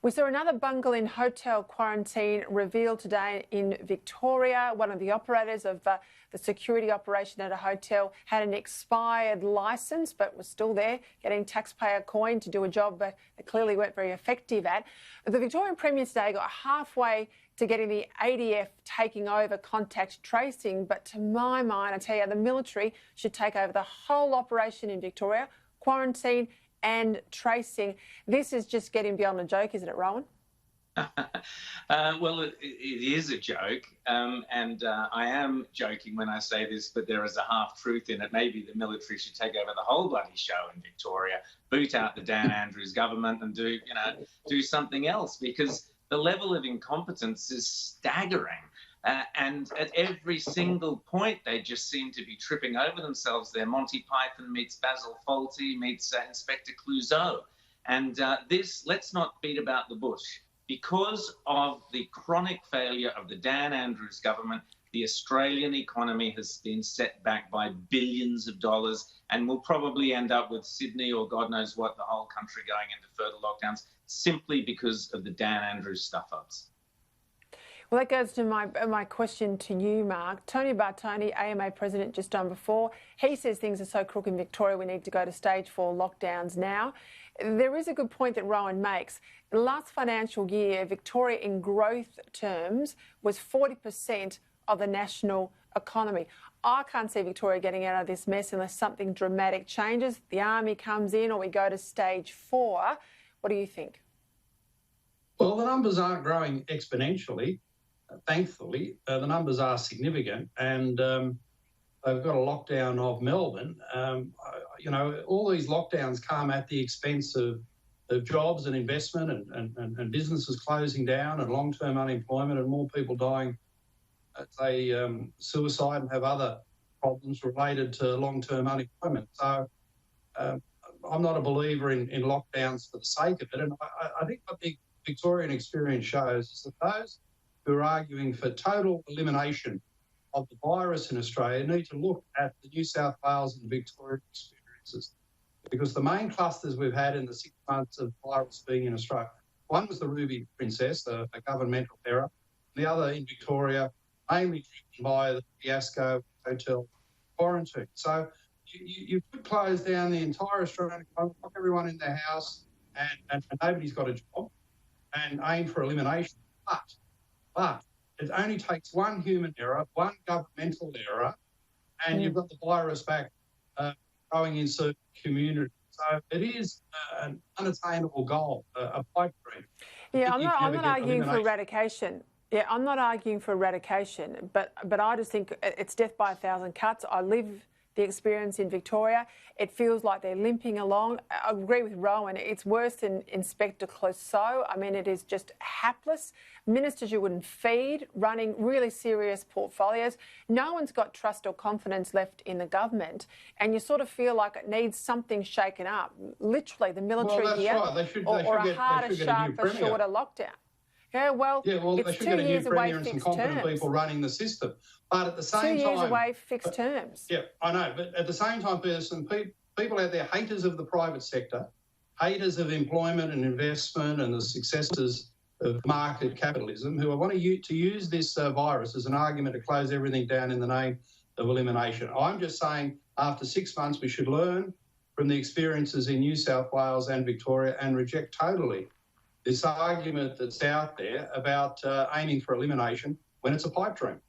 We saw another bungalow hotel quarantine revealed today in Victoria. One of the operators of the security operation at a hotel had an expired licence but was still there getting taxpayer coin to do a job that they clearly weren't very effective at. The Victorian Premier today got halfway to getting the ADF taking over contact tracing, but to my mind, I tell you, the military should take over the whole operation in Victoria, quarantine and tracing. This is just getting beyond a joke, isn't it, Rowan? Well, it is a joke, and I am joking when I say this, but there is a half-truth in it. Maybe the military should take over the whole bloody show in Victoria, boot out the Dan Andrews government and do something else, because the level of incompetence is staggering. And at every single point, they just seem to be tripping over themselves. They're Monty Python meets Basil Fawlty meets Inspector Clouseau. And let's not beat about the bush. Because of the chronic failure of the Dan Andrews government, the Australian economy has been set back by billions of dollars and will probably end up with Sydney or God knows what, the whole country going into further lockdowns simply because of the Dan Andrews stuff-ups. Well, that goes to my question to you, Mark. Tony Bartoni, AMA president, just on before, he says things are so crook in Victoria we need to go to stage 4 lockdowns now. There is a good point that Rowan makes. The last financial year, Victoria in growth terms was 40% of the national economy. I can't see Victoria getting out of this mess unless something dramatic changes. The army comes in or we go to stage 4. What do you think? Well, the numbers aren't growing exponentially. Thankfully, the numbers are significant, and they've got a lockdown of Melbourne. All these lockdowns come at the expense of jobs and investment and businesses closing down and long-term unemployment and more people dying, say, suicide and have other problems related to long-term unemployment. So I'm not a believer in lockdowns for the sake of it. And I think what the Victorian experience shows is that those who are arguing for total elimination of the virus in Australia need to look at the New South Wales and Victorian experiences, because the main clusters we've had in the 6 months of virus being in Australia, one was the Ruby Princess, a governmental error, the other in Victoria, mainly driven by the fiasco hotel quarantine. So you could close down the entire Australian economy, lock everyone in their house, and nobody's got a job, and aim for elimination. But it only takes one human error, one governmental error, and you've got the virus back growing in certain communities. So it is an unattainable goal, a pipe dream. Yeah, I'm not arguing for eradication. Yeah, I'm not arguing for eradication, but I just think it's death by 1,000 cuts. I live the experience in Victoria. It feels like they're limping along. I agree with Rowan. It's worse than Inspector Clouseau. I mean, it is just hapless. Ministers you wouldn't feed, running really serious portfolios. No one's got trust or confidence left in the government, and you sort of feel like it needs something shaken up. Literally, the military here, or a harder, sharper, shorter lockdown. Yeah, well, it's 2 years away, fixed terms. People running the system, but at the same time, 2 years away, fixed terms. Yeah, I know, but at the same time, there's some people out there, haters of the private sector, haters of employment and investment and the successes of market capitalism, who want to use this virus as an argument to close everything down in the name of elimination. I'm just saying, after 6 months, we should learn from the experiences in New South Wales and Victoria and reject totally this argument that's out there about aiming for elimination when it's a pipe dream.